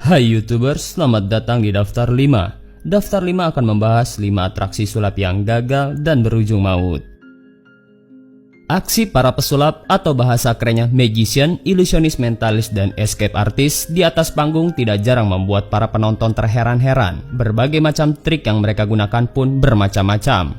Hai YouTubers, selamat datang di Daftar 5. Daftar 5 akan membahas 5 atraksi sulap yang gagal dan berujung maut. Aksi para pesulap atau bahasa kerennya magician, illusionist, mentalist, dan escape artist di atas panggung tidak jarang membuat para penonton terheran-heran. Berbagai macam trik yang mereka gunakan pun bermacam-macam.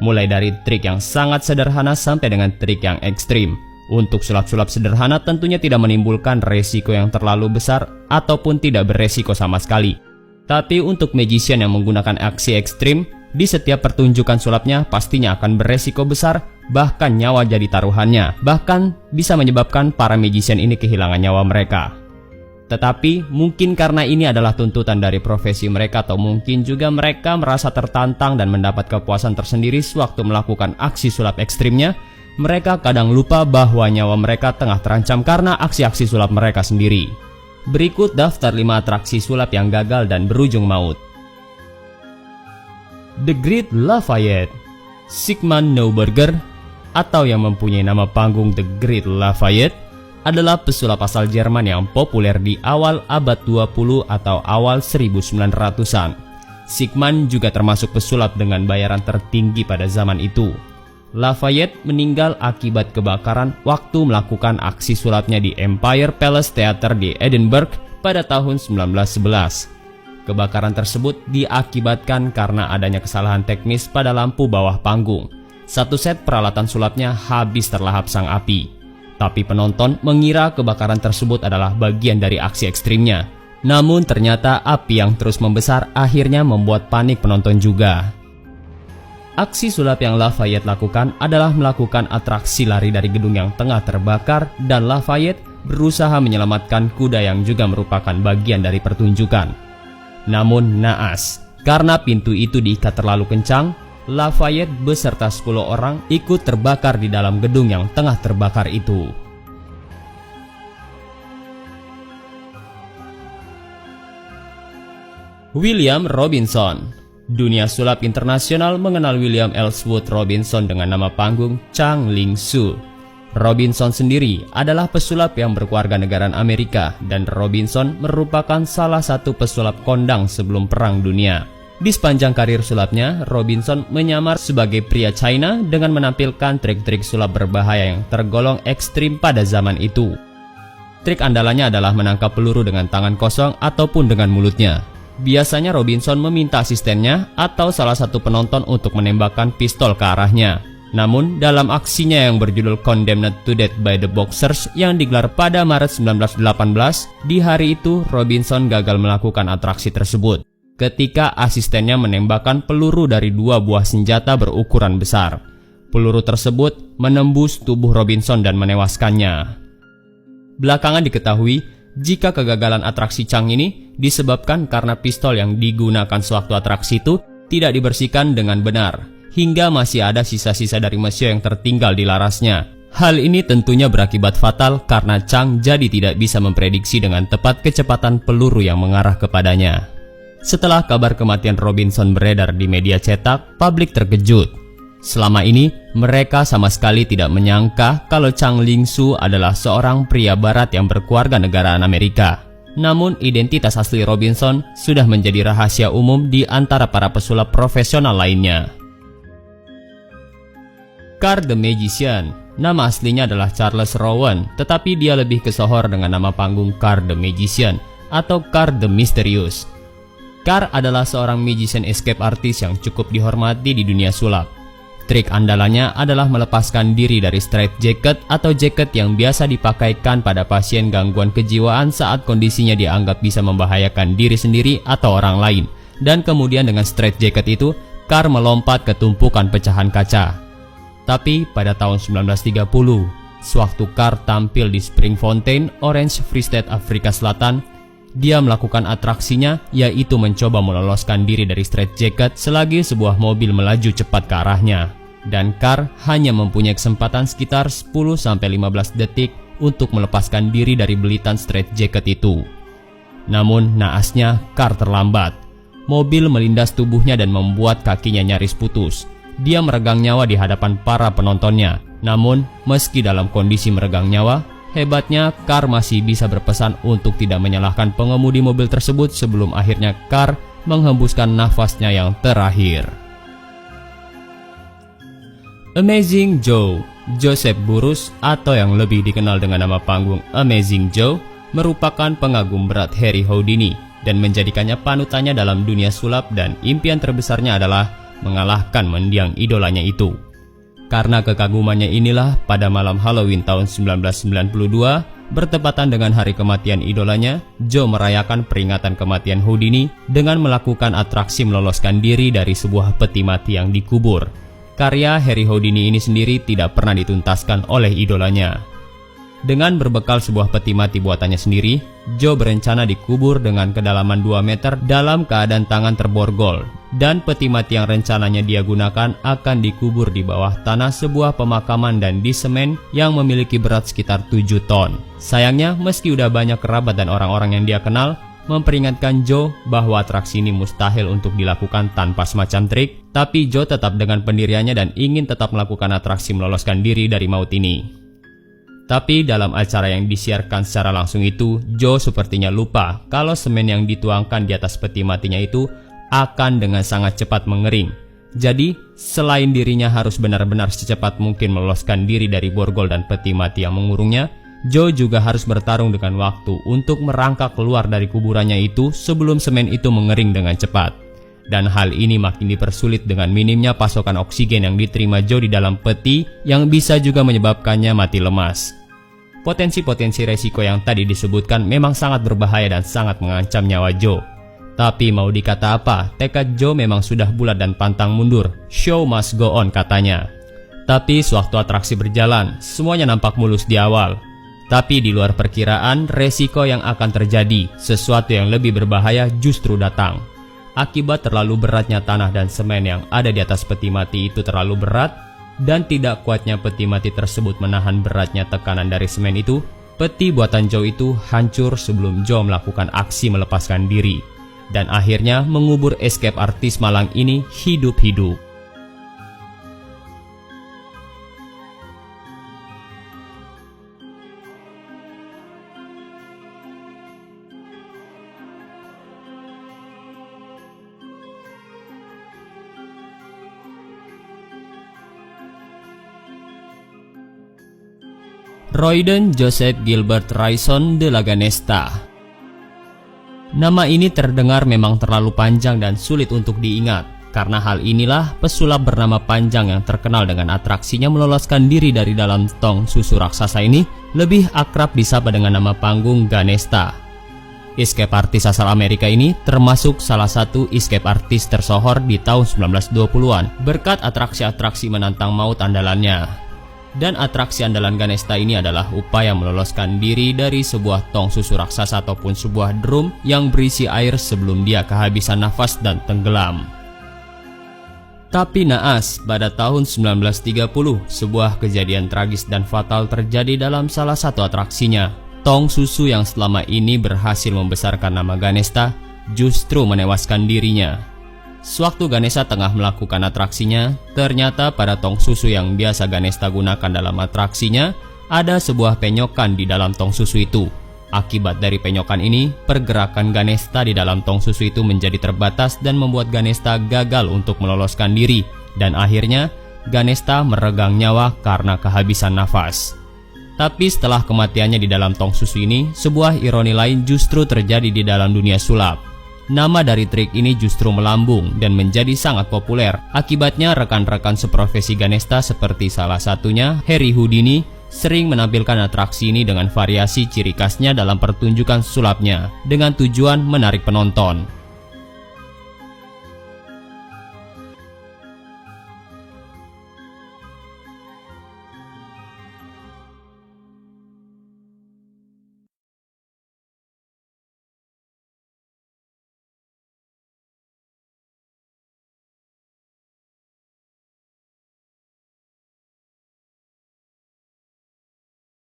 Mulai dari trik yang sangat sederhana sampai dengan trik yang ekstrim. Untuk sulap-sulap sederhana tentunya tidak menimbulkan resiko yang terlalu besar ataupun tidak beresiko sama sekali. Tapi untuk magician yang menggunakan aksi ekstrim, di setiap pertunjukan sulapnya pastinya akan beresiko besar, bahkan nyawa jadi taruhannya. Bahkan bisa menyebabkan para magician ini kehilangan nyawa mereka. Tetapi mungkin karena ini adalah tuntutan dari profesi mereka, atau mungkin juga mereka merasa tertantang dan mendapat kepuasan tersendiri sewaktu melakukan aksi sulap ekstrimnya, mereka kadang lupa bahwa nyawa mereka tengah terancam karena aksi-aksi sulap mereka sendiri. Berikut daftar 5 atraksi sulap yang gagal dan berujung maut. The Great Lafayette. Sigmund Neuberger, atau yang mempunyai nama panggung The Great Lafayette, adalah pesulap asal Jerman yang populer di awal abad 20 atau awal 1900-an. Sigmund juga termasuk pesulap dengan bayaran tertinggi pada zaman itu. Lafayette meninggal akibat kebakaran waktu melakukan aksi sulapnya di Empire Palace Theatre di Edinburgh pada tahun 1911. Kebakaran tersebut diakibatkan karena adanya kesalahan teknis pada lampu bawah panggung. Satu set peralatan sulapnya habis terlahap sang api. Tapi penonton mengira kebakaran tersebut adalah bagian dari aksi ekstrimnya. Namun ternyata api yang terus membesar akhirnya membuat panik penonton juga. Aksi sulap yang Lafayette lakukan adalah melakukan atraksi lari dari gedung yang tengah terbakar, dan Lafayette berusaha menyelamatkan kuda yang juga merupakan bagian dari pertunjukan. Namun naas, karena pintu itu diikat terlalu kencang, Lafayette beserta 10 orang ikut terbakar di dalam gedung yang tengah terbakar itu. William Robinson. Dunia sulap internasional mengenal William Ellsworth Robinson dengan nama panggung Chang Ling Soo. Robinson sendiri adalah pesulap yang berkewarganegaraan Amerika, dan Robinson merupakan salah satu pesulap kondang sebelum Perang Dunia. Di sepanjang karir sulapnya, Robinson menyamar sebagai pria China dengan menampilkan trik-trik sulap berbahaya yang tergolong ekstrim pada zaman itu. Trik andalannya adalah menangkap peluru dengan tangan kosong ataupun dengan mulutnya. Biasanya Robinson meminta asistennya atau salah satu penonton untuk menembakkan pistol ke arahnya. Namun dalam aksinya yang berjudul Condemned to Death by the Boxers yang digelar pada Maret 1918, di hari itu Robinson gagal melakukan atraksi tersebut ketika asistennya menembakkan peluru dari 2 buah senjata berukuran besar. Peluru tersebut menembus tubuh Robinson dan menewaskannya. Belakangan diketahui jika kegagalan atraksi Chang ini disebabkan karena pistol yang digunakan sewaktu atraksi itu tidak dibersihkan dengan benar, hingga masih ada sisa-sisa dari mesio yang tertinggal di larasnya. Hal ini tentunya berakibat fatal karena Chang jadi tidak bisa memprediksi dengan tepat kecepatan peluru yang mengarah kepadanya. Setelah kabar kematian Robinson beredar di media cetak, publik terkejut. Selama ini, mereka sama sekali tidak menyangka kalau Chang Ling Soo adalah seorang pria barat yang berkewarganegaraan Amerika. Namun, identitas asli Robinson sudah menjadi rahasia umum di antara para pesulap profesional lainnya. Carr the Magician. Nama aslinya adalah Charles Rowan, tetapi dia lebih kesohor dengan nama panggung Carr the Magician atau Carr the Mysterious. Carr adalah seorang magician escape artist yang cukup dihormati di dunia sulap. Trik andalannya adalah melepaskan diri dari straitjacket atau jaket yang biasa dipakaikan pada pasien gangguan kejiwaan saat kondisinya dianggap bisa membahayakan diri sendiri atau orang lain. Dan kemudian dengan straitjacket itu, Carr melompat ke tumpukan pecahan kaca. Tapi pada tahun 1930, sewaktu Carr tampil di Springfontein, Orange Free State, Afrika Selatan, dia melakukan atraksinya, yaitu mencoba meloloskan diri dari straitjacket selagi sebuah mobil melaju cepat ke arahnya. Dan Carr hanya mempunyai kesempatan sekitar 10-15 detik untuk melepaskan diri dari belitan straitjacket itu. Namun naasnya Carr terlambat. Mobil melindas tubuhnya dan membuat kakinya nyaris putus. Dia meregang nyawa di hadapan para penontonnya. Namun meski dalam kondisi meregang nyawa, Hebatnya, Carr masih bisa berpesan untuk tidak menyalahkan pengemudi mobil tersebut sebelum akhirnya Carr menghembuskan nafasnya yang terakhir. Amazing Joe, Joseph Burrus atau yang lebih dikenal dengan nama panggung Amazing Joe, merupakan pengagum berat Harry Houdini dan menjadikannya panutannya dalam dunia sulap, dan impian terbesarnya adalah mengalahkan mendiang idolanya itu. Karena kekagumannya inilah, pada malam Halloween tahun 1992, bertepatan dengan hari kematian idolanya, Joe merayakan peringatan kematian Houdini dengan melakukan atraksi meloloskan diri dari sebuah peti mati yang dikubur. Karya Harry Houdini ini sendiri tidak pernah dituntaskan oleh idolanya. Dengan berbekal sebuah peti mati buatannya sendiri, Joe berencana dikubur dengan kedalaman 2 meter dalam keadaan tangan terborgol, dan peti mati yang rencananya dia gunakan akan dikubur di bawah tanah sebuah pemakaman dan di semen yang memiliki berat sekitar 7 ton. Sayangnya, meski udah banyak kerabat dan orang-orang yang dia kenal memperingatkan Joe bahwa atraksi ini mustahil untuk dilakukan tanpa semacam trik, tapi Joe tetap dengan pendiriannya dan ingin tetap melakukan atraksi meloloskan diri dari maut ini. Tapi dalam acara yang disiarkan secara langsung itu, Joe sepertinya lupa kalau semen yang dituangkan di atas peti matinya itu akan dengan sangat cepat mengering. Jadi, selain dirinya harus benar-benar secepat mungkin meloloskan diri dari borgol dan peti mati yang mengurungnya, Joe juga harus bertarung dengan waktu untuk merangkak keluar dari kuburannya itu sebelum semen itu mengering dengan cepat. Dan hal ini makin dipersulit dengan minimnya pasokan oksigen yang diterima Joe di dalam peti, yang bisa juga menyebabkannya mati lemas. Potensi-potensi resiko yang tadi disebutkan memang sangat berbahaya dan sangat mengancam nyawa Joe. Tapi mau dikata apa, tekad Joe memang sudah bulat dan pantang mundur. Show must go on, katanya. Tapi sewaktu atraksi berjalan, semuanya nampak mulus di awal. Tapi di luar perkiraan, resiko yang akan terjadi, sesuatu yang lebih berbahaya justru datang. Akibat terlalu beratnya tanah dan semen yang ada di atas peti mati itu terlalu berat, dan tidak kuatnya peti mati tersebut menahan beratnya tekanan dari semen itu, peti buatan Joe itu hancur sebelum Joe melakukan aksi melepaskan diri, dan akhirnya mengubur escape artis malang ini hidup-hidup. Royden Joseph Gilbert Rayson de la Ganesta. Nama ini terdengar memang terlalu panjang dan sulit untuk diingat. Karena hal inilah pesulap bernama panjang yang terkenal dengan atraksinya meloloskan diri dari dalam tong susu raksasa ini lebih akrab disapa dengan nama panggung Ganesta. Escape artis asal Amerika ini termasuk salah satu escape artis tersohor di tahun 1920-an berkat atraksi-atraksi menantang maut andalannya. Dan atraksi andalan Ganesta ini adalah upaya meloloskan diri dari sebuah tong susu raksasa ataupun sebuah drum yang berisi air sebelum dia kehabisan nafas dan tenggelam. Tapi naas, pada tahun 1930, sebuah kejadian tragis dan fatal terjadi dalam salah satu atraksinya. Tong susu yang selama ini berhasil membesarkan nama Ganesta justru menewaskan dirinya. Sewaktu Ganesta tengah melakukan atraksinya, ternyata pada tong susu yang biasa Ganesta gunakan dalam atraksinya, ada sebuah penyokan di dalam tong susu itu. Akibat dari penyokan ini, pergerakan Ganesta di dalam tong susu itu menjadi terbatas dan membuat Ganesta gagal untuk meloloskan diri. Dan akhirnya, Ganesta meregang nyawa karena kehabisan nafas. Tapi setelah kematiannya di dalam tong susu ini, sebuah ironi lain justru terjadi di dalam dunia sulap. Nama dari trik ini justru melambung dan menjadi sangat populer. Akibatnya rekan-rekan seprofesi Ganesta seperti salah satunya Harry Houdini sering menampilkan atraksi ini dengan variasi ciri khasnya dalam pertunjukan sulapnya dengan tujuan menarik penonton.